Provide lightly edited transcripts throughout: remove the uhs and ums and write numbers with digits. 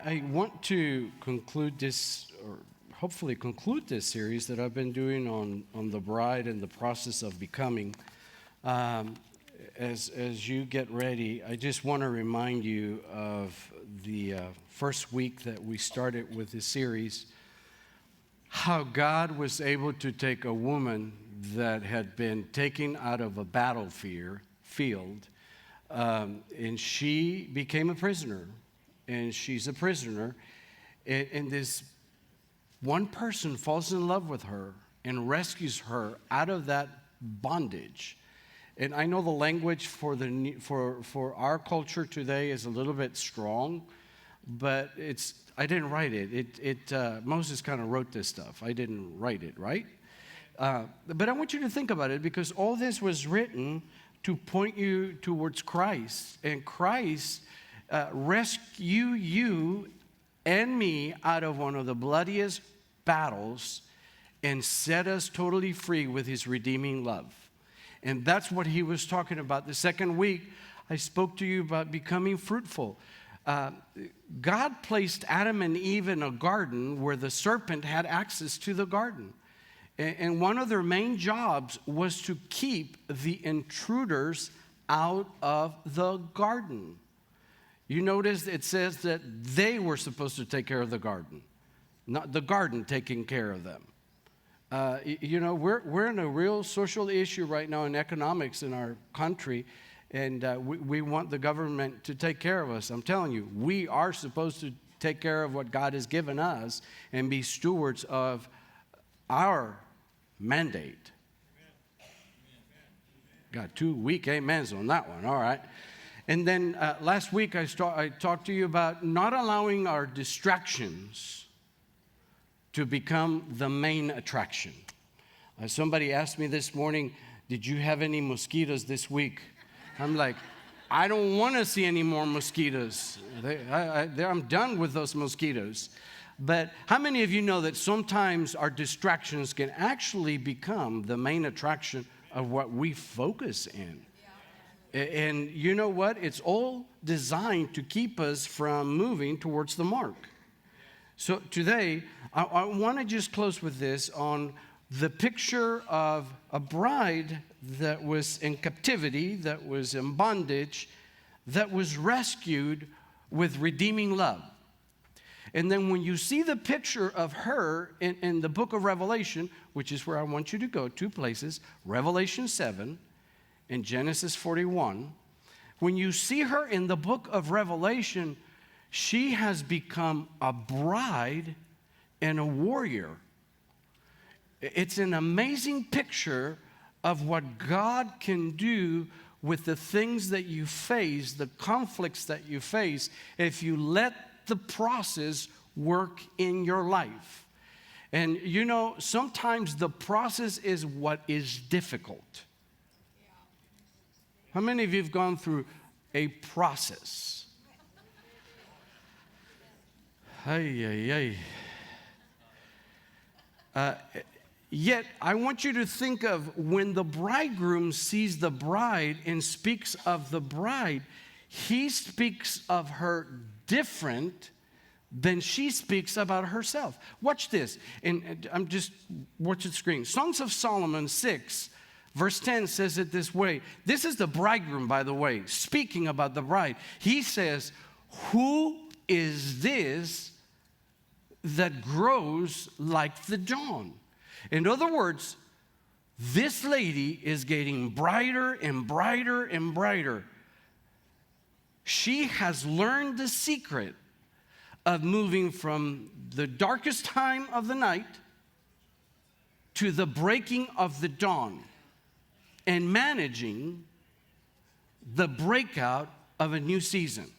I want to conclude this, or hopefully conclude this series that I've been doing on the bride and the process of becoming. As you get ready, I just want to remind you of the first week that we started with this series, how God was able to take a woman that had been taken out of a battlefield, and she became a prisoner, and she's a prisoner, and this one person falls in love with her and rescues her out of that bondage. And I know the language for our culture today is a little bit strong, but I didn't write it. Moses kind of wrote this stuff. I didn't write it, right? But I want you to think about it, because all this was written to point you towards Christ, and Christ rescue you and me out of one of the bloodiest battles and set us totally free with his redeeming love. And that's what he was talking about. The second week, I spoke to you about becoming fruitful. God placed Adam and Eve in a garden where the serpent had access to the garden. And one of their main jobs was to keep the intruders out of the garden. You notice it says that they were supposed to take care of the garden, not the garden taking care of them. We're in a real social issue right now in economics in our country, and we want the government to take care of us. I'm telling you, we are supposed to take care of what God has given us and be stewards of our mandate. Got 2 weak amens on that one, all right. And then last week I talked to you about not allowing our distractions to become the main attraction. Somebody asked me this morning, did you have any mosquitoes this week? I'm like, I don't want to see any more mosquitoes. I'm done with those mosquitoes. But how many of you know that sometimes our distractions can actually become the main attraction of what we focus in? And you know what? It's all designed to keep us from moving towards the mark. So today, I want to just close with this on the picture of a bride that was in captivity, that was in bondage, that was rescued with redeeming love. And then when you see the picture of her in the book of Revelation, which is where I want you to go, 2 places, Revelation 7 and Genesis 41, when you see her in the book of Revelation, she has become a bride and a warrior. It's an amazing picture of what God can do with the things that you face, the conflicts that you face, if you let the process work in your life. And you know, sometimes the process is what is difficult. How many of you have gone through a process? Yet, I want you to think of when the bridegroom sees the bride and speaks of the bride, he speaks of her different than she speaks about herself. Watch this. And I'm just watching the screen. Songs of Solomon 6, verse 10 says it this way. This is the bridegroom, by the way, speaking about the bride. He says, "Who is this that grows like the dawn?" In other words, this lady is getting brighter and brighter and brighter. She has learned the secret of moving from the darkest time of the night to the breaking of the dawn and managing the breakout of a new season.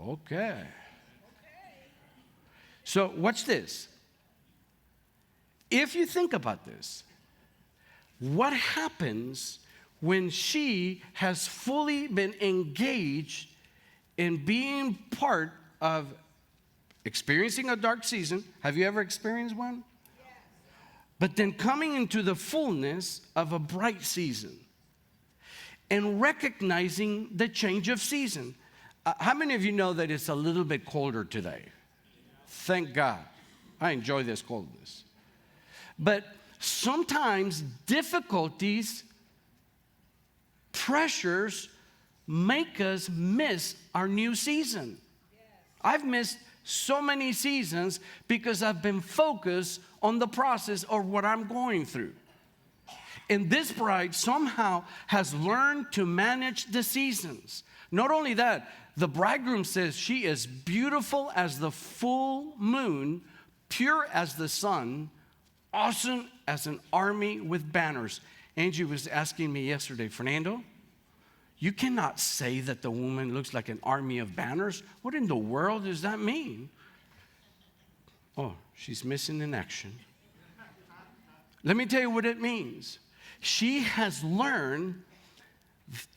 Okay. So watch this. If you think about this, what happens when she has fully been engaged in being part of experiencing a dark season? Have you ever experienced one? Yes. But then coming into the fullness of a bright season and recognizing the change of season. How many of you know that it's a little bit colder today? Thank God. I enjoy this coldness. But sometimes difficulties, pressures make us miss our new season. I've missed so many seasons because I've been focused on the process of what I'm going through. And this bride somehow has learned to manage the seasons. Not only that, the bridegroom says she is beautiful as the full moon, pure as the sun, awesome as an army with banners. Angie was asking me yesterday, Fernando, you cannot say that the woman looks like an army of banners. What in the world does that mean? Oh, she's missing in action. Let me tell you what it means. She has learned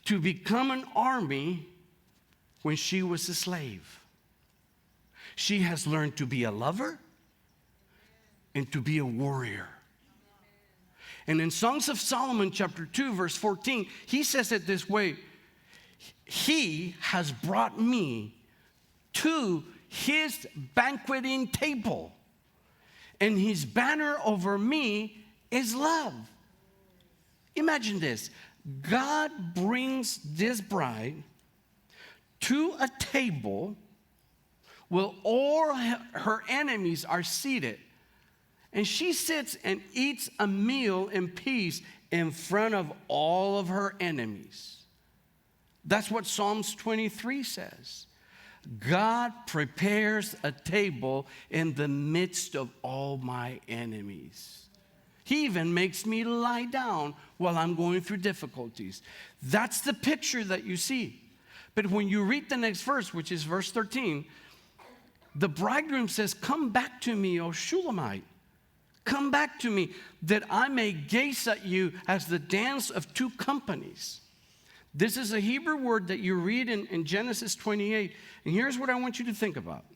to become an army when she was a slave. She has learned to be a lover and to be a warrior. And in Songs of Solomon, chapter 2, verse 14, he says it this way: He has brought me to his banqueting table, and his banner over me is love. Imagine this. God brings this bride to a table where all her enemies are seated. And she sits and eats a meal in peace in front of all of her enemies. That's what Psalms 23 says. God prepares a table in the midst of all my enemies. He even makes me lie down while I'm going through difficulties. That's the picture that you see. But when you read the next verse, which is verse 13, the bridegroom says, "Come back to me, O Shulamite. Come back to me, that I may gaze at you as the dance of two companies." This is a Hebrew word that you read in Genesis 28. And here's what I want you to think about.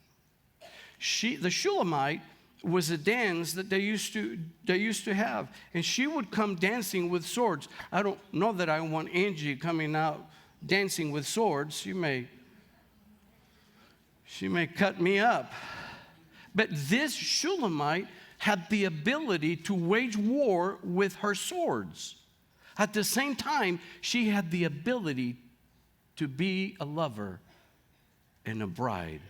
The Shulamite was a dance that they used to have. And she would come dancing with swords. I don't know that I want Angie coming out dancing with swords. She may cut me up. But this Shulamite had the ability to wage war with her swords. At the same time, she had the ability to be a lover and a bride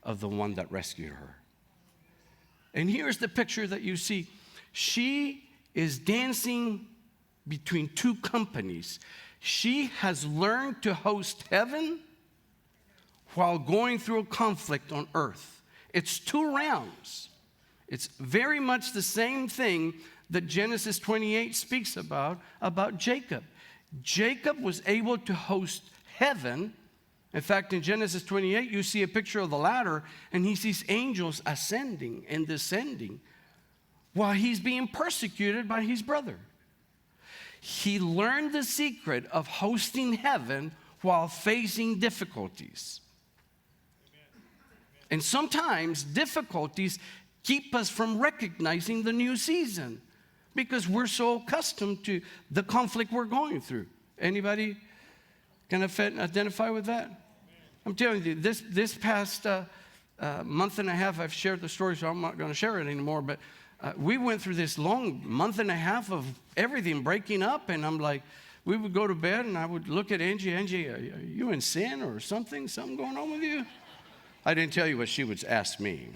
of the one that rescued her. And here's the picture that you see. She is dancing between two companies. She has learned to host heaven while going through a conflict on earth. It's two realms. It's very much the same thing that Genesis 28 speaks about Jacob. Jacob was able to host heaven. In fact, in Genesis 28, you see a picture of the ladder, and he sees angels ascending and descending while he's being persecuted by his brother. He learned the secret of hosting heaven while facing difficulties. And sometimes difficulties keep us from recognizing the new season because we're so accustomed to the conflict we're going through. Anybody can identify with that? I'm telling you, this past month and a half, I've shared the story, so I'm not going to share it anymore, but we went through this long month and a half of everything breaking up, and I'm like, we would go to bed, and I would look at Angie, are you in sin or something? Something going on with you? I didn't tell you what she would ask me.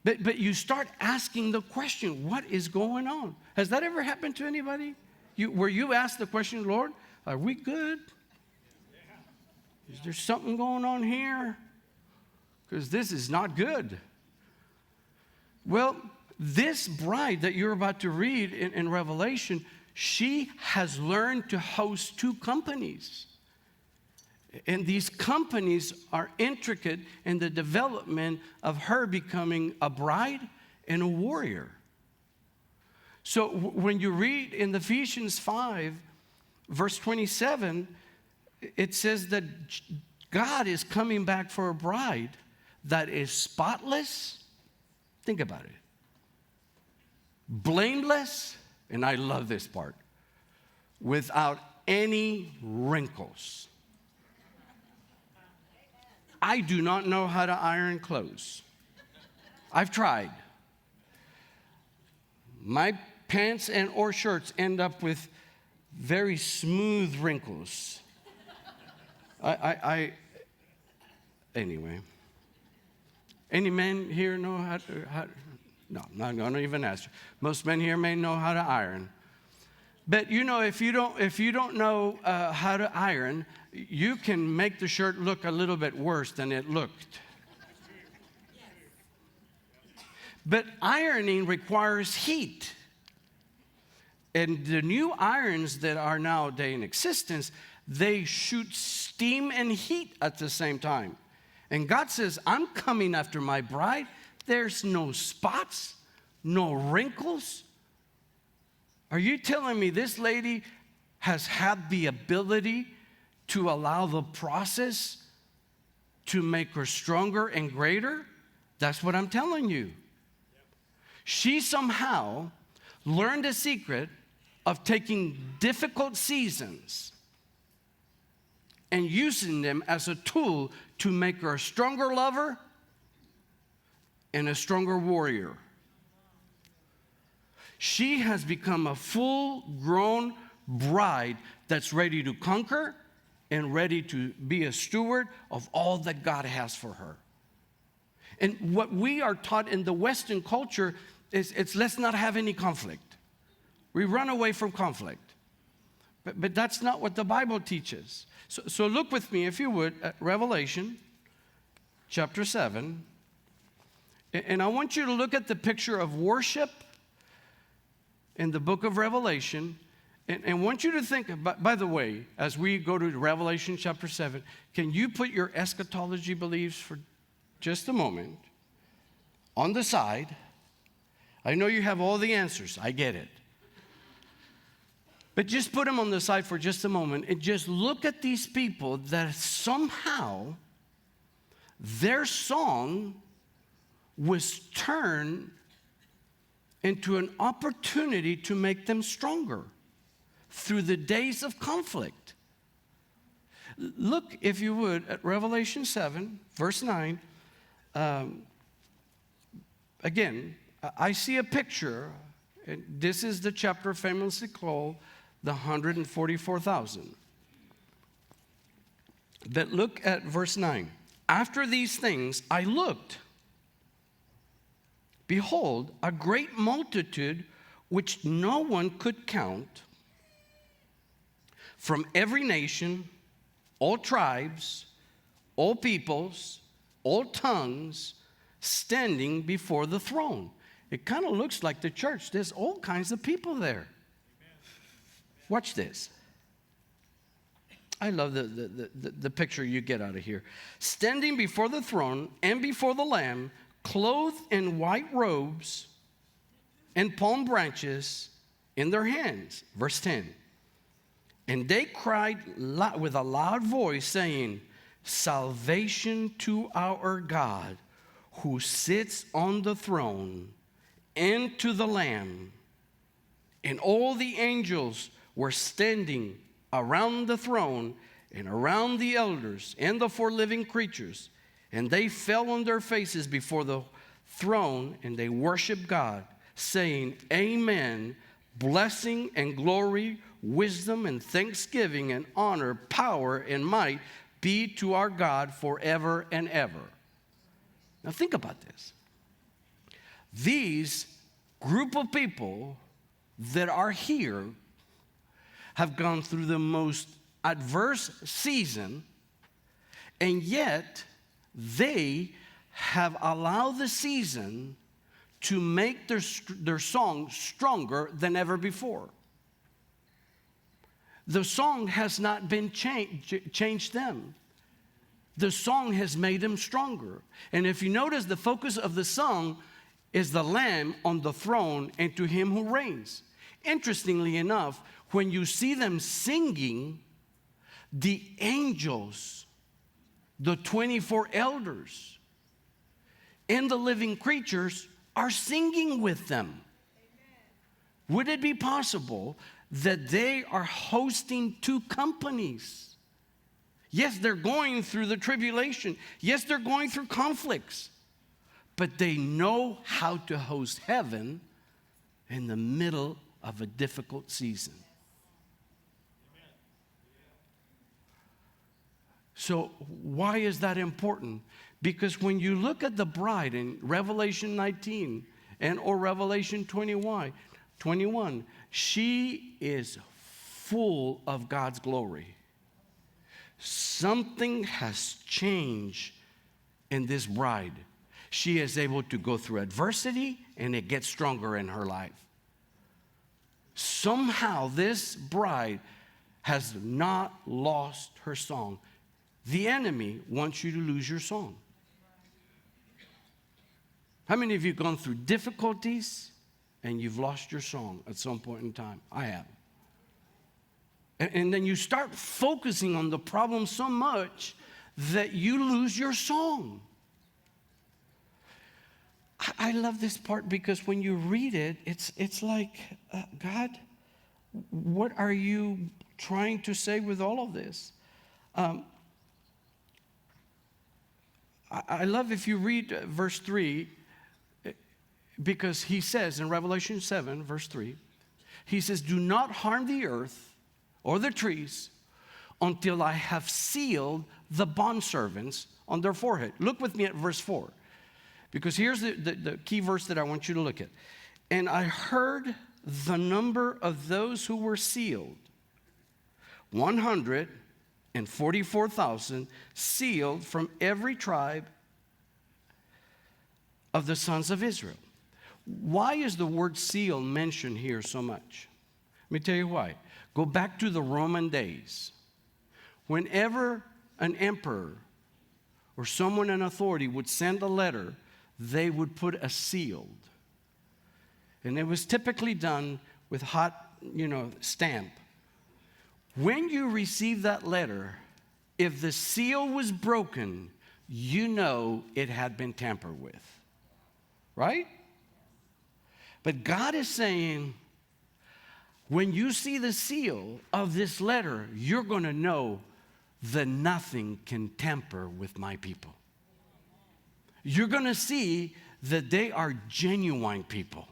But you start asking the question, what is going on? Has that ever happened to anybody? Where you ask the question, Lord, are we good? Is there something going on here? Because this is not good. Well, this bride that you're about to read in Revelation, she has learned to host two companies. And these companies are intricate in the development of her becoming a bride and a warrior. So when you read in Ephesians 5, verse 27, it says that God is coming back for a bride that is spotless. Think about it. Blameless, and I love this part, without any wrinkles. I do not know how to iron clothes. I've tried. My pants and or shirts end up with very smooth wrinkles. Anyway. Any men here know how to, no, I'm not going to even ask you. Most men here may know how to iron. But you know, if you don't know how to iron, you can make the shirt look a little bit worse than it looked. But ironing requires heat. And the new irons that are nowadays in existence, they shoot steam and heat at the same time. And God says, I'm coming after my bride. There's no spots, no wrinkles. Are you telling me this lady has had the ability to allow the process to make her stronger and greater? That's what I'm telling you. She somehow learned a secret of taking difficult seasons and using them as a tool to make her a stronger lover and a stronger warrior. She has become a full-grown bride that's ready to conquer and ready to be a steward of all that God has for her. And what we are taught in the Western culture is let's not have any conflict. We run away from conflict. But that's not what the Bible teaches. So look with me, if you would, at Revelation chapter 7. And I want you to look at the picture of worship in the book of Revelation. And I want you to think, by the way, as we go to Revelation chapter 7, can you put your eschatology beliefs for just a moment on the side? I know you have all the answers. I get it. But just put them on the side for just a moment and just look at these people that somehow their song was turned into an opportunity to make them stronger through the days of conflict. Look, if you would, at Revelation 7, verse 9. Again, I see a picture, and this is the chapter famously called the 144,000. But look at verse 9. After these things I looked, behold, a great multitude which no one could count, from every nation, all tribes, all peoples, all tongues, standing before the throne. It kind of looks like the church. There's all kinds of people there. Watch this. I love the picture you get out of here. Standing before the throne and before the Lamb, clothed in white robes and palm branches in their hands. Verse 10. And they cried with a loud voice, saying, Salvation to our God, who sits on the throne, and to the Lamb. And all the angels were standing around the throne and around the elders and the four living creatures. And they fell on their faces before the throne, and they worshiped God, saying, Amen, blessing and glory, wisdom and thanksgiving and honor, power and might be to our God forever and ever. Now think about this. These group of people that are here have gone through the most adverse season, and yet they have allowed the season to make their song stronger than ever before. The song has not been changed them. The song has made them stronger. And if you notice, the focus of the song is the Lamb on the throne and to him who reigns. Interestingly enough, when you see them singing, the angels, the 24 elders, and the living creatures are singing with them. Amen. Would it be possible that they are hosting two companies? Yes, they're going through the tribulation. Yes, they're going through conflicts. But they know how to host heaven in the middle of a difficult season. So why is that important? Because when you look at the bride in Revelation 19 or Revelation 21, she is full of God's glory. Something has changed in this bride. She is able to go through adversity, and it gets stronger in her life. Somehow this bride has not lost her song. The enemy wants you to lose your song. How many of you have gone through difficulties and you've lost your song at some point in time? I have. And then you start focusing on the problem so much that you lose your song. I love this part because when you read it, it's like, God, what are you trying to say with all of this? I love if you read verse 3, because he says in Revelation 7, verse 3, he says, do not harm the earth or the trees until I have sealed the bondservants on their forehead. Look with me at verse 4, because here's the key verse that I want you to look at. And I heard the number of those who were sealed, 144,000 sealed from every tribe of the sons of Israel. Why is the word seal mentioned here so much? Let me tell you why. Go back to the Roman days. Whenever an emperor or someone in authority would send a letter, they would put a seal. And it was typically done with hot, stamp. When you receive that letter, if the seal was broken, you know it had been tampered with. Right? But God is saying, when you see the seal of this letter, you're going to know that nothing can tamper with my people. You're going to see that they are genuine people.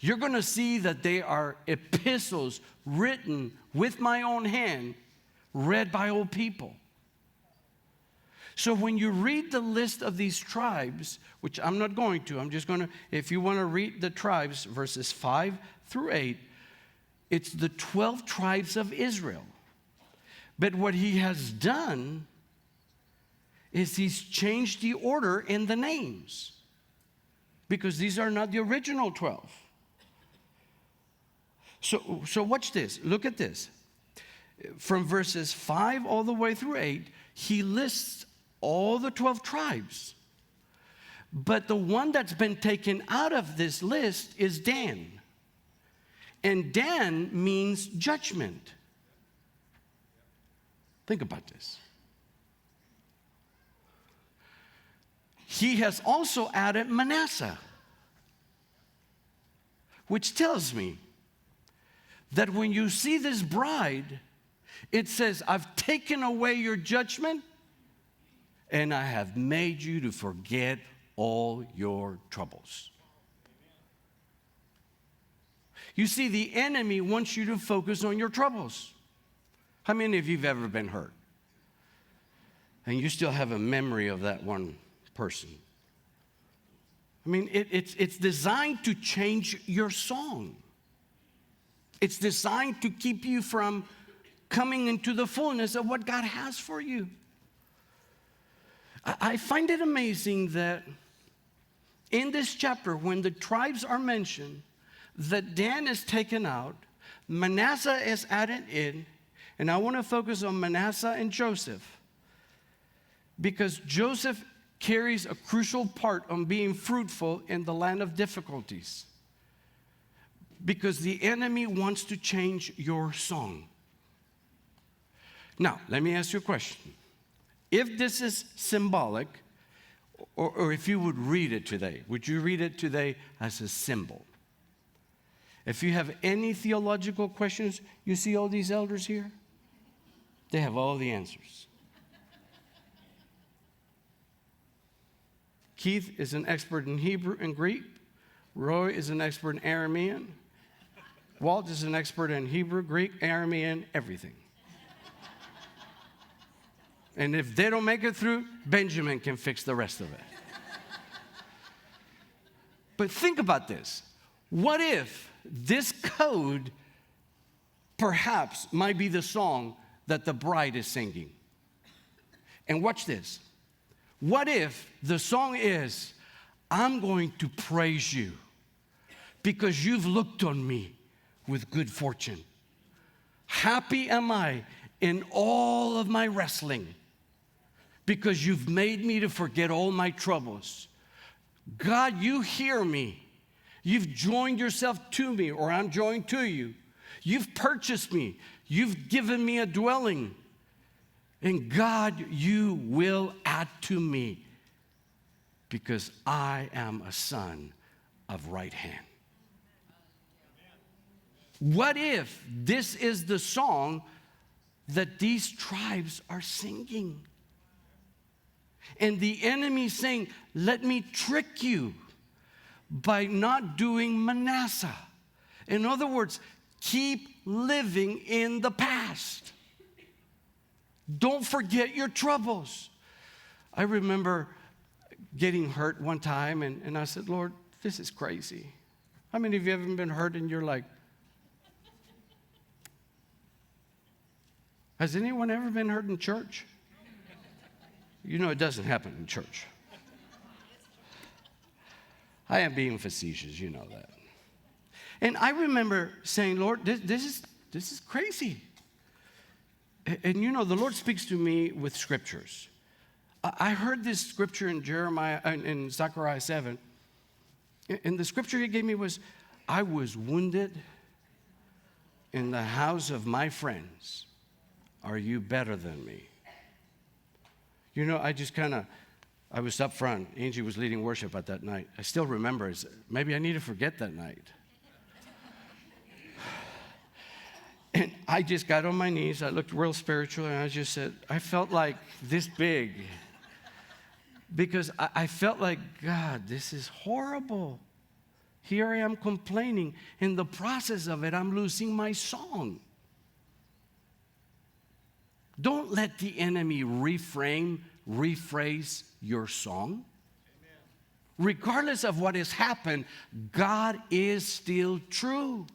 You're going to see that they are epistles written with my own hand, read by all people. So when you read the list of these tribes, which I'm not going to, I'm just going to, if you want to read the tribes, verses 5 through 8, it's the 12 tribes of Israel. But what he has done is he's changed the order in the names, because these are not the original 12. So watch this. Look at this. From verses 5 all the way through 8, he lists all the 12 tribes. But the one that's been taken out of this list is Dan. And Dan means judgment. Think about this. He has also added Manasseh, which tells me that when you see this bride, it says, I've taken away your judgment, and I have made you to forget all your troubles. You see, the enemy wants you to focus on your troubles. How many of you have ever been hurt? And you still have a memory of that one person? I mean, it's designed to change your song. It's designed to keep you from coming into the fullness of what God has for you. I find it amazing that in this chapter, when the tribes are mentioned, that Dan is taken out, Manasseh is added in, and I want to focus on Manasseh and Joseph, because Joseph carries a crucial part on being fruitful in the land of difficulties, because the enemy wants to change your song. Now, let me ask you a question. If this is symbolic, or if you would read it today, would you read it today as a symbol? If you have any theological questions, you see all these elders here? They have all the answers. Keith is an expert in Hebrew and Greek. Roy is an expert in Aramean. Walt is an expert in Hebrew, Greek, Aramean, everything. And if they don't make it through, Benjamin can fix the rest of it. But think about this. What if this code perhaps might be the song that the bride is singing? And watch this. What if the song is, I'm going to praise you because you've looked on me with good fortune. Happy am I in all of my wrestling because you've made me to forget all my troubles. God, you hear me. You've joined yourself to me, or I'm joined to you. You've purchased me. You've given me a dwelling. And God, you will add to me because I am a son of right hand. What if this is the song that these tribes are singing? And the enemy saying, let me trick you by not doing Manasseh. In other words, keep living in the past. Don't forget your troubles. I remember getting hurt one time, and I said, Lord, this is crazy. How many of you have been hurt and you're like, has anyone ever been hurt in church? You know it doesn't happen in church. I am being facetious, you know that. And I remember saying, Lord, this is crazy. And you know, the Lord speaks to me with scriptures. I heard this scripture in in Zechariah 7. And the scripture he gave me was, I was wounded in the house of my friends. Are you better than me? You know, I was up front. Angie was leading worship at that night. I still remember. Maybe I need to forget that night. And I just got on my knees. I looked real spiritual, and I just said, I felt like this big. Because I felt like, God, this is horrible. Here I am complaining. In the process of it, I'm losing my song. Don't let the enemy rephrase your song. Amen. Regardless of what has happened, God is still true.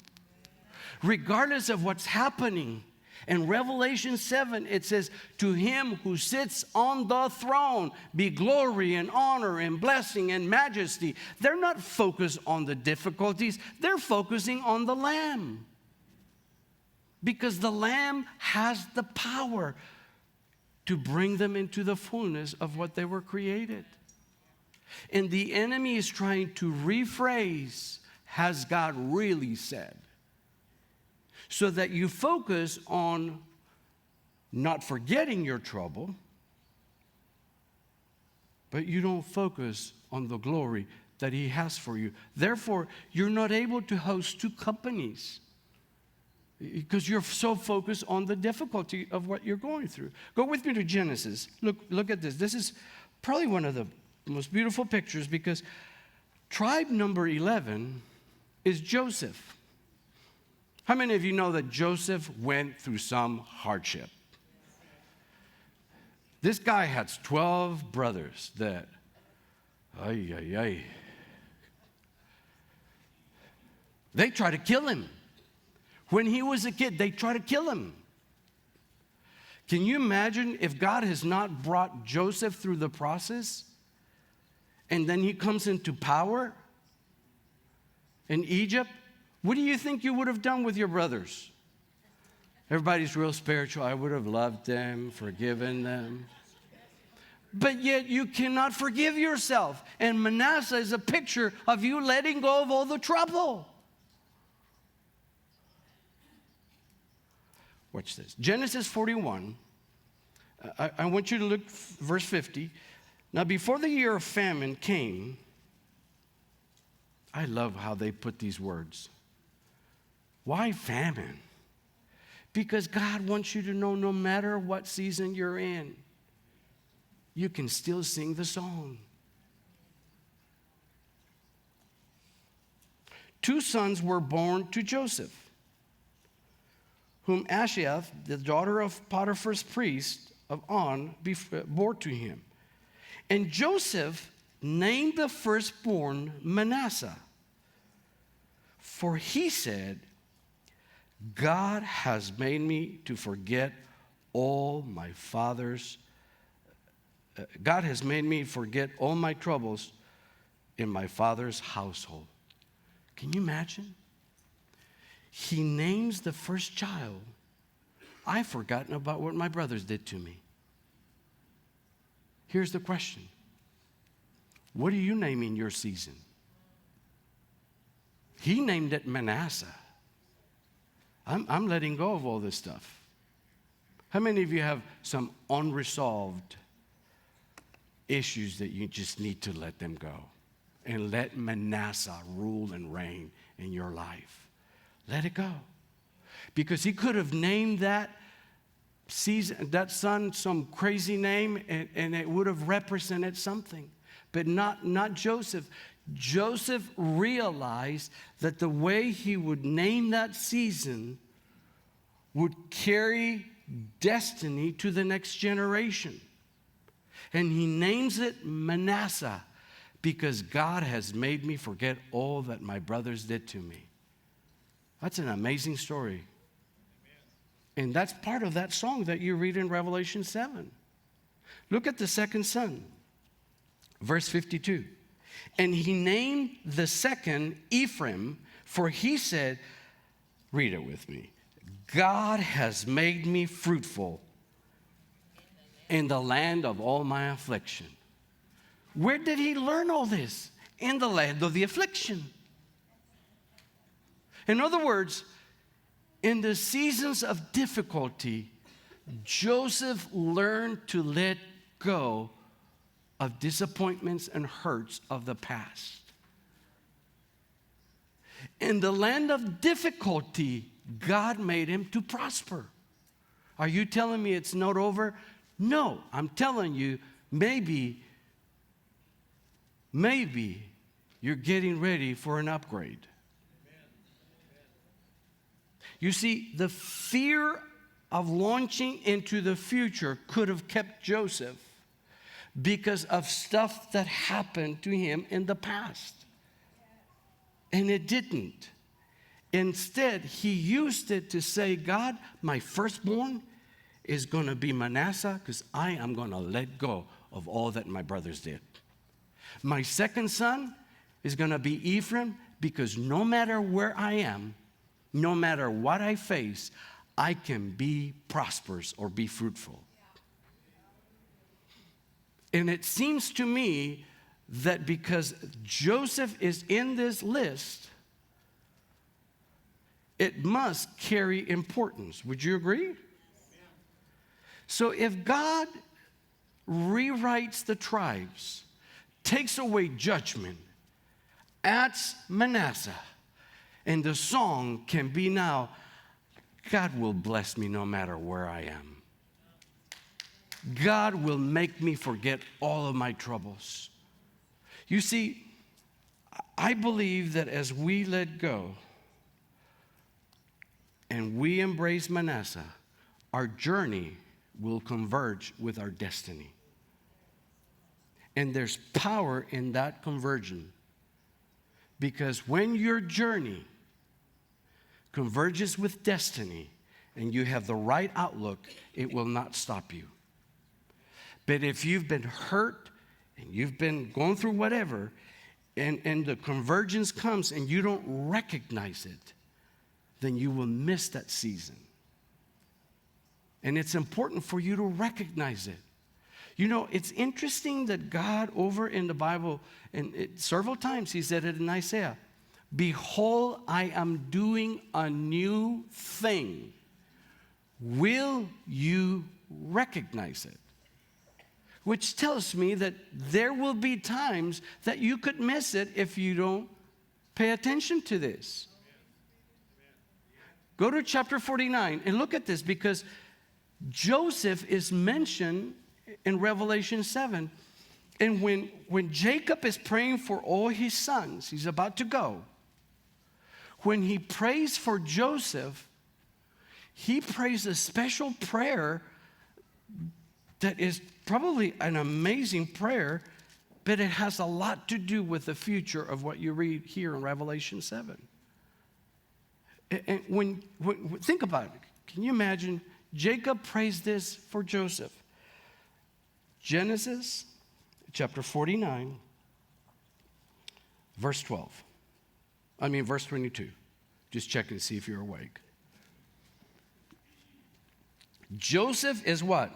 Regardless of what's happening. In Revelation 7, it says, to him who sits on the throne be glory and honor and blessing and majesty. They're not focused on the difficulties. They're focusing on the Lamb. Because the Lamb has the power to bring them into the fullness of what they were created. And the enemy is trying to rephrase, has God really said? So that you focus on not forgetting your trouble, but you don't focus on the glory that he has for you. Therefore, you're not able to host two companies because you're so focused on the difficulty of what you're going through. Go with me to Genesis. Look at this. This is probably one of the most beautiful pictures because tribe number 11 is Joseph. How many of you know that Joseph went through some hardship? This guy had 12 brothers that, they tried to kill him. When he was a kid, they tried to kill him. Can you imagine if God has not brought Joseph through the process and then he comes into power in Egypt? What do you think you would have done with your brothers? Everybody's real spiritual. I would have loved them, forgiven them. But yet you cannot forgive yourself. And Manasseh is a picture of you letting go of all the trouble. Watch this. Genesis 41. I want you to look verse 50. Now before the year of famine came, I love how they put these words. Why famine? Because God wants you to know no matter what season you're in, you can still sing the song. 2 sons were born to Joseph, whom Ashiath, the daughter of Potiphar's priest of On, bore to him. And Joseph named the firstborn Manasseh, for he said, God has made me to forget all my father's, God has made me forget all my troubles in my father's household. Can you imagine? He names the first child, I've forgotten about what my brothers did to me. Here's the question. What are you naming your season? He named it Manasseh. I'm letting go of all this stuff. How many of you have some unresolved issues that you just need to let them go? And let Manasseh rule and reign in your life. Let it go. Because he could have named that son some crazy name and it would have represented something. But not Joseph. Joseph realized that the way he would name that season would carry destiny to the next generation. And he names it Manasseh because God has made me forget all that my brothers did to me. That's an amazing story. And that's part of that song that you read in Revelation 7. Look at the second son, verse 52. And he named the second Ephraim, for he said, read it with me, God has made me fruitful in the land of all my affliction. Where did he learn all this? In the land of the affliction. In other words, in the seasons of difficulty, Joseph learned to let go of disappointments and hurts of the past. In the land of difficulty, God made him to prosper. Are you telling me it's not over? No, I'm telling you, maybe you're getting ready for an upgrade. You see, the fear of launching into the future could have kept Joseph because of stuff that happened to him in the past. And it didn't. Instead, he used it to say, God, my firstborn is going to be Manasseh because I am going to let go of all that my brothers did. My second son is going to be Ephraim because no matter where I am, no matter what I face, I can be prosperous or be fruitful. And it seems to me that because Joseph is in this list, it must carry importance. Would you agree? So if God rewrites the tribes, takes away judgment, adds Manasseh, and the song can be now, God will bless me no matter where I am. God will make me forget all of my troubles. You see, I believe that as we let go and we embrace Manasseh, our journey will converge with our destiny. And there's power in that conversion. Because when your journey converges with destiny and you have the right outlook, it will not stop you. But if you've been hurt and you've been going through whatever, and the convergence comes and you don't recognize it, then you will miss that season. And it's important for you to recognize it. You know, it's interesting that God over in the Bible, and several times he said it in Isaiah, behold, I am doing a new thing. Will you recognize it? Which tells me that there will be times that you could miss it if you don't pay attention to this. Go to chapter 49 and look at this, because Joseph is mentioned in Revelation 7. And when Jacob is praying for all his sons, he's about to go. When he prays for Joseph, he prays a special prayer that is probably an amazing prayer, but it has a lot to do with the future of what you read here in Revelation 7. And when think about it, can you imagine Jacob prays this for Joseph? Genesis chapter 49, verse 22. Just checking to see if you're awake. Joseph is what?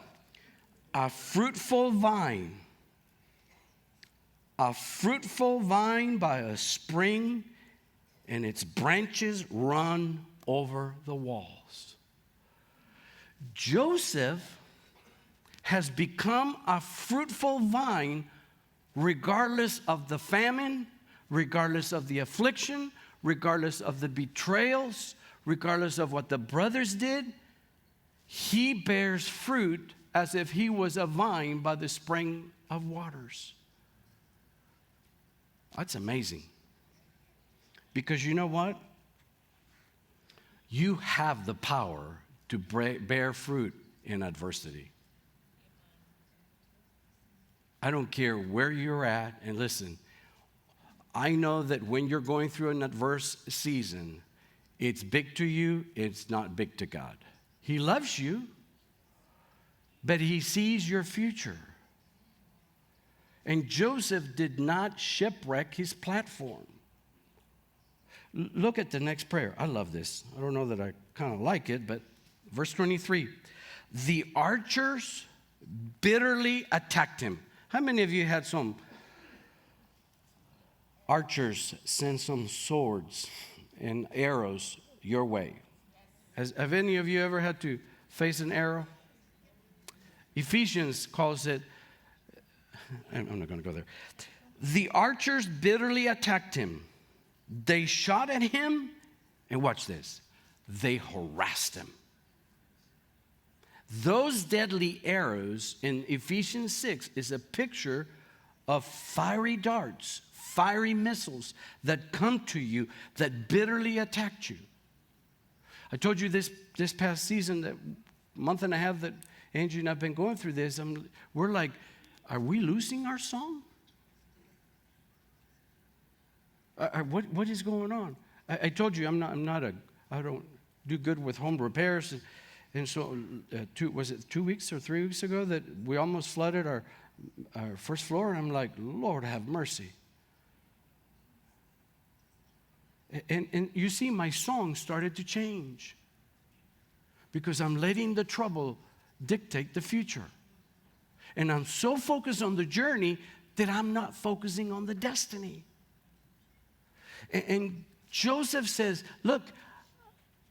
A fruitful vine. A fruitful vine by a spring, and its branches run over the walls. Joseph has become a fruitful vine regardless of the famine, regardless of the affliction, regardless of the betrayals, regardless of what the brothers did. He bears fruit as if he was a vine by the spring of waters. That's amazing. Because you know what? You have the power to bear fruit in adversity. I don't care where you're at. And listen, I know that when you're going through an adverse season, it's big to you, it's not big to God. He loves you, but he sees your future. And Joseph did not shipwreck his platform. Look at the next prayer. I love this. I don't know that I kind of like it, but verse 23. The archers bitterly attacked him. How many of you had some archers send some swords and arrows your way? Have any of you ever had to face an arrow? Ephesians calls it, I'm not going to go there. The archers bitterly attacked him. They shot at him, and watch this, they harassed him. Those deadly arrows in Ephesians 6 is a picture of fiery darts, fiery missiles that come to you that bitterly attacked you. I told you this past season, that month and a half that Angie and I have been going through this, we're like, are we losing our song? What is going on? I told you I don't do good with home repairs. And so, was it 2 weeks or 3 weeks ago that we almost flooded our first floor? And I'm like, Lord, have mercy. And you see, my song started to change because I'm letting the trouble dictate the future. And I'm so focused on the journey that I'm not focusing on the destiny. And Joseph says, look,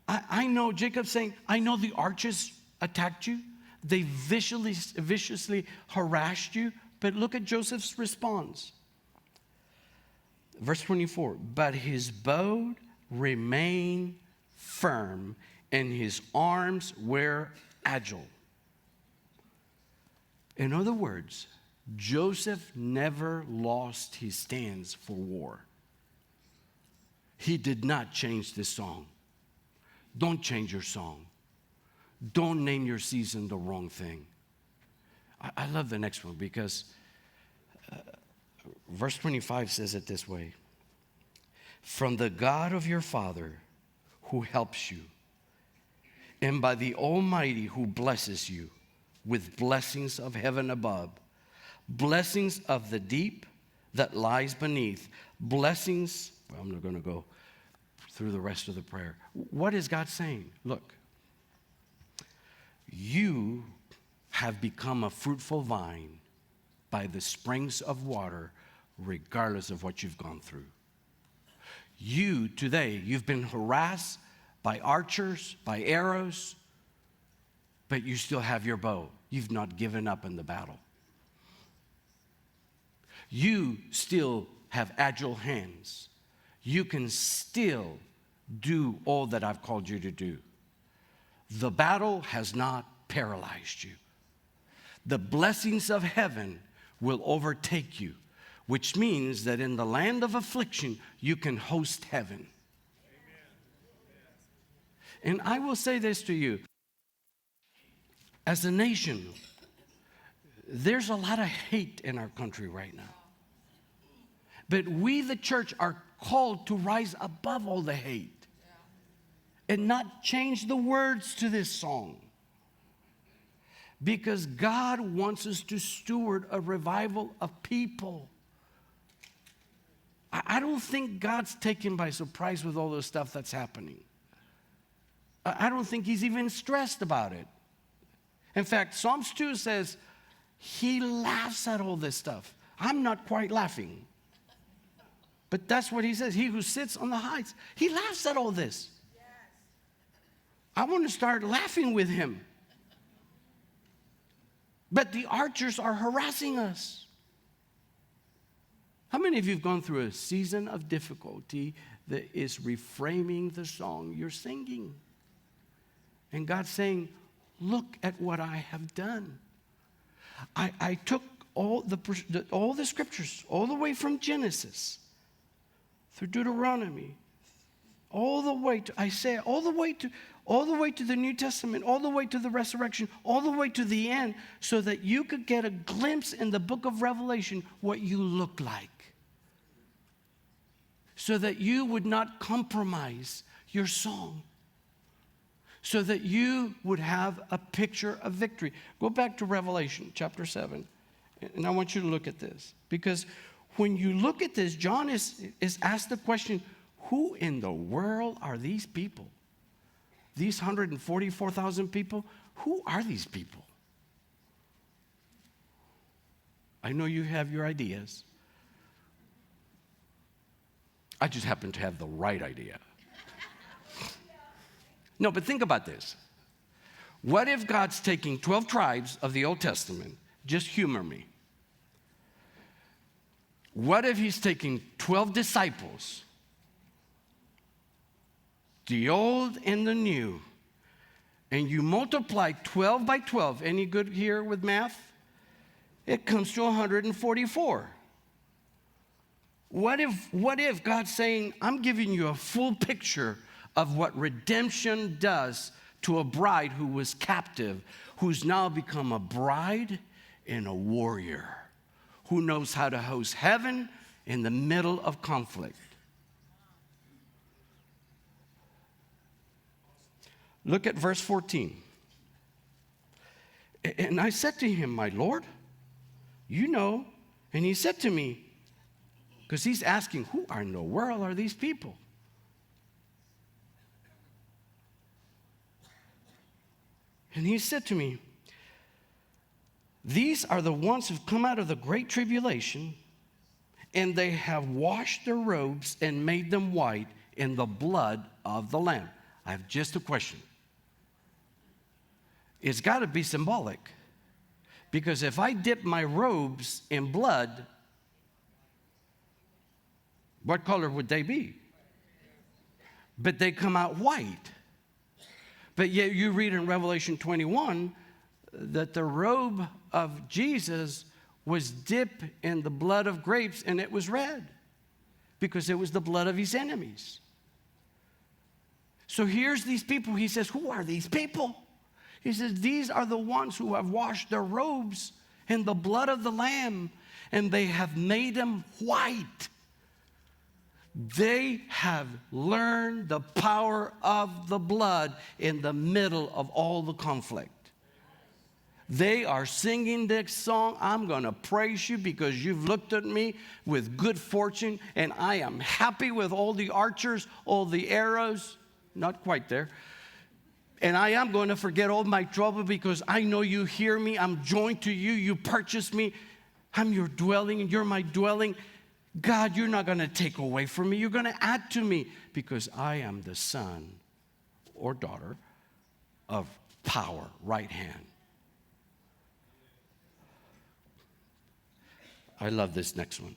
I know, Jacob's saying, I know the archers attacked you. They viciously harassed you. But look at Joseph's response. Verse 24, but his bow remained firm and his arms were agile. In other words, Joseph never lost his stance for war. He did not change this song. Don't change your song. Don't name your season the wrong thing. I love the next one because verse 25 says it this way. From the God of your father who helps you, and by the Almighty who blesses you with blessings of heaven above, blessings of the deep that lies beneath, blessings, I'm not going to go through the rest of the prayer. What is God saying? Look, you have become a fruitful vine by the springs of water, regardless of what you've gone through. You, today, you've been harassed by archers, by arrows, but you still have your bow. You've not given up in the battle. You still have agile hands. You can still do all that I've called you to do. The battle has not paralyzed you. The blessings of heaven will overtake you, which means that in the land of affliction, you can host heaven. And I will say this to you. As a nation, there's a lot of hate in our country right now. But we, the church, are called to rise above all the hate and not change the words to this song. Because God wants us to steward a revival of people. I don't think God's taken by surprise with all the stuff that's happening. I don't think he's even stressed about it. In fact, Psalms 2 says he laughs at all this stuff. I'm not quite laughing. But that's what he says. He who sits on the heights, he laughs at all this. Yes. I want to start laughing with him. But the archers are harassing us. How many of you have gone through a season of difficulty that is reframing the song you're singing? And God's saying, look at what I have done. I took all the scriptures, all the way from Genesis through Deuteronomy, all the way to Isaiah, all the way to the New Testament, all the way to the resurrection, all the way to the end, so that you could get a glimpse in the book of Revelation what you look like. So that you would not compromise your song. So that you would have a picture of victory. Go back to Revelation chapter 7, and I want you to look at this. Because when you look at this, John is asked the question, who in the world are these people? These 144,000 people, who are these people? I know you have your ideas. I just happen to have the right idea. No, but think about this. What if God's taking 12 tribes of the Old Testament? Just humor me. What if he's taking 12 disciples, the old and the new, and you multiply 12 by 12? Any good here with math? It comes to 144. What if God's saying, I'm giving you a full picture of what redemption does to a bride who was captive, who's now become a bride and a warrior, who knows how to host heaven in the middle of conflict. Look at verse 14. And I said to him, my Lord, you know. And he said to me, because he's asking, who in the world are these people? And he said to me, these are the ones who've come out of the great tribulation, and they have washed their robes and made them white in the blood of the Lamb. I have just a question. It's got to be symbolic. Because if I dip my robes in blood, what color would they be? But they come out white. But yet you read in Revelation 21 that the robe of Jesus was dipped in the blood of grapes, and it was red because it was the blood of his enemies. So here's these people. He says, who are these people? He says, these are the ones who have washed their robes in the blood of the Lamb, and they have made them white. They have learned the power of the blood in the middle of all the conflict. They are singing this song, I'm going to praise you because you've looked at me with good fortune, and I am happy with all the archers, all the arrows. Not quite there. And I am going to forget all my trouble because I know you hear me. I'm joined to you. You purchased me. I'm your dwelling, and you're my dwelling. God, you're not going to take away from me. You're going to add to me because I am the son or daughter of power, right hand. I love this next one.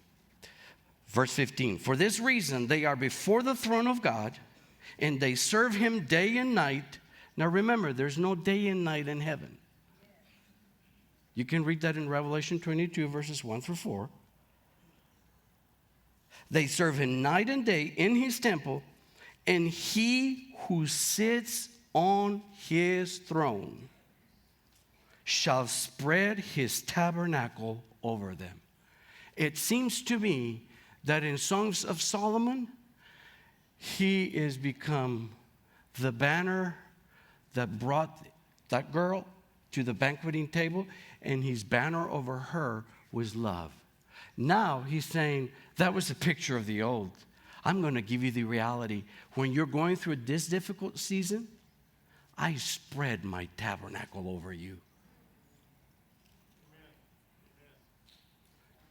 Verse 15, for this reason they are before the throne of God, and they serve him day and night. Now remember, there's no day and night in heaven. You can read that in Revelation 22, verses 1 through 4. They serve him night and day in his temple, and he who sits on his throne shall spread his tabernacle over them. It seems to me that in Songs of Solomon, he is become the banner that brought that girl to the banqueting table, and his banner over her was love. Now he's saying, that was a picture of the old. I'm going to give you the reality. When you're going through this difficult season, I spread my tabernacle over you.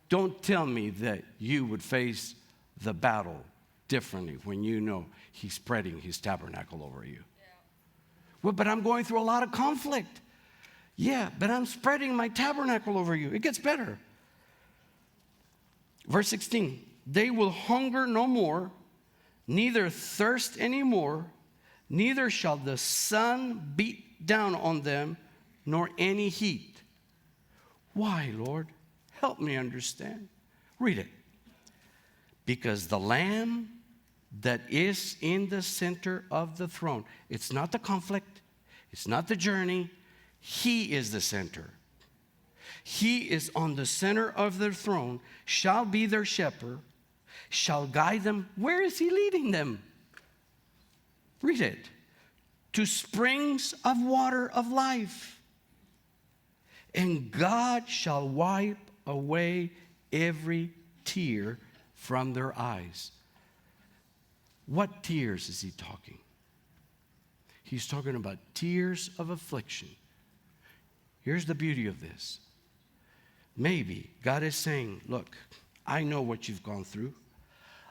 Don't tell me that you would face the battle differently when you know he's spreading his tabernacle over you. Well, but I'm going through a lot of conflict. Yeah, but I'm spreading my tabernacle over you. It gets better. Verse 16, they will hunger no more, neither thirst anymore, neither shall the sun beat down on them, nor any heat. Why, Lord? Help me understand. Read it. Because the Lamb that is in the center of the throne, it's not the conflict, it's not the journey, he is the center. He is on the center of their throne, shall be their shepherd, shall guide them. Where is he leading them? Read it. To springs of water of life. And God shall wipe away every tear from their eyes. What tears is he talking? He's talking about tears of affliction. Here's the beauty of this. Maybe God is saying, look, I know what you've gone through.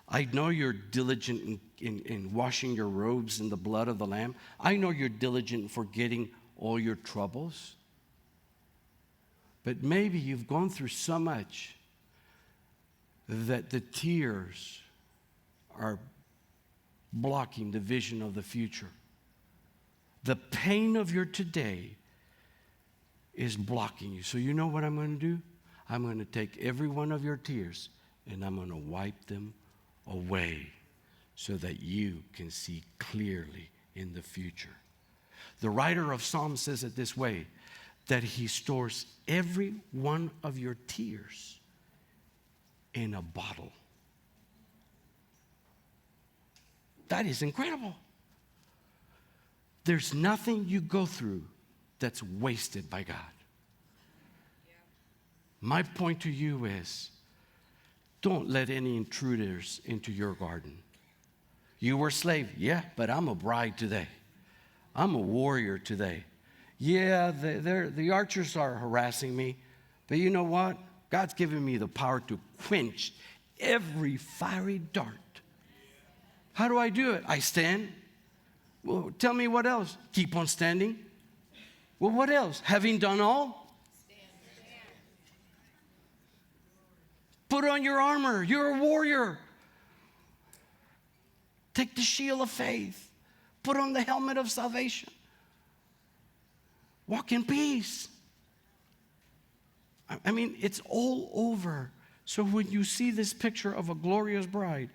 I know you're diligent in washing your robes in the blood of the Lamb. I know you're diligent in forgetting all your troubles. But maybe you've gone through so much that the tears are blocking the vision of the future. The pain of your today is blocking you. So you know what I'm going to do? I'm going to take every one of your tears and I'm going to wipe them away so that you can see clearly in the future. The writer of Psalms says it this way, that he stores every one of your tears in a bottle. That is incredible. There's nothing you go through that's wasted by God. My point to you is, don't let any intruders into your garden. You were a slave, yeah, but I'm a bride today. I'm a warrior today. Yeah, the archers are harassing me, but you know what? God's given me the power to quench every fiery dart. How do I do it? I stand. Well, tell me what else. Keep on standing. Well, what else? Having done all? Put on your armor. You're a warrior. Take the shield of faith. Put on the helmet of salvation. Walk in peace. I mean, it's all over. So when you see this picture of a glorious bride,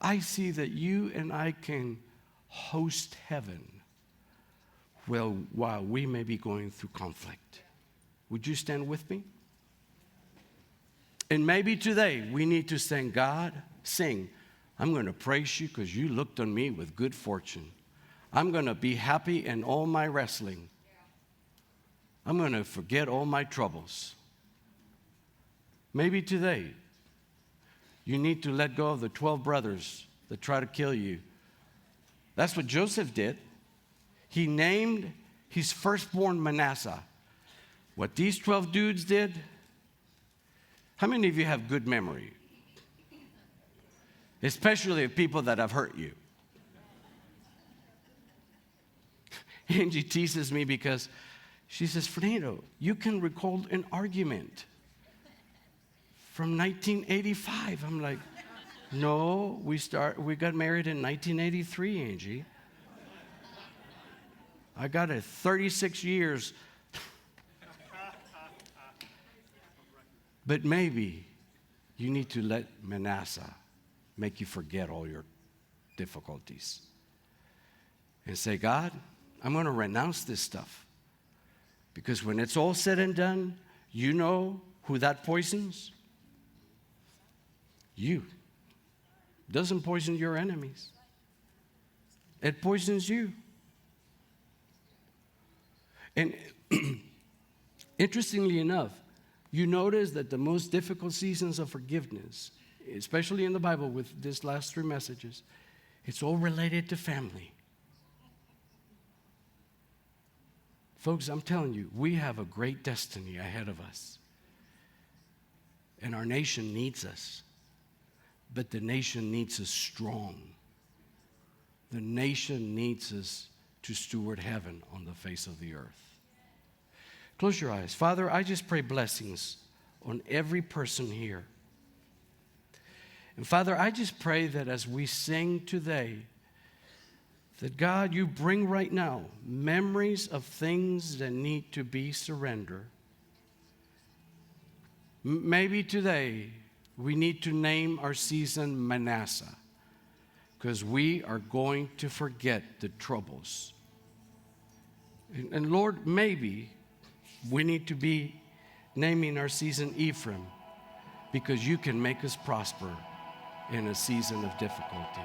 I see that you and I can host heaven while we may be going through conflict. Would you stand with me? And maybe today we need to sing, God, sing, I'm going to praise you because you looked on me with good fortune. I'm going to be happy in all my wrestling. I'm going to forget all my troubles. Maybe today you need to let go of the 12 brothers that try to kill you. That's what Joseph did. He named his firstborn Manasseh. What these 12 dudes did, how many of you have good memory? Especially of people that have hurt you. Angie teases me because she says, Fernando, you can recall an argument from 1985. I'm like, No, we got married in 1983, Angie. I got it 36 years. But maybe you need to let Manasseh make you forget all your difficulties and say, God, I'm going to renounce this stuff. Because when it's all said and done, you know who that poisons? You. It doesn't poison your enemies. It poisons you. And interestingly enough, you notice that the most difficult seasons of forgiveness, especially in the Bible with these last 3 messages, it's all related to family. Folks, I'm telling you, we have a great destiny ahead of us. And our nation needs us. But the nation needs us strong. The nation needs us to steward heaven on the face of the earth. Close your eyes. Father, I just pray blessings on every person here. And Father, I just pray that as we sing today, that God, you bring right now memories of things that need to be surrendered. Maybe today we need to name our season Manasseh, because we are going to forget the troubles. And Lord, maybe we need to be naming our season Ephraim, because you can make us prosper in a season of difficulty.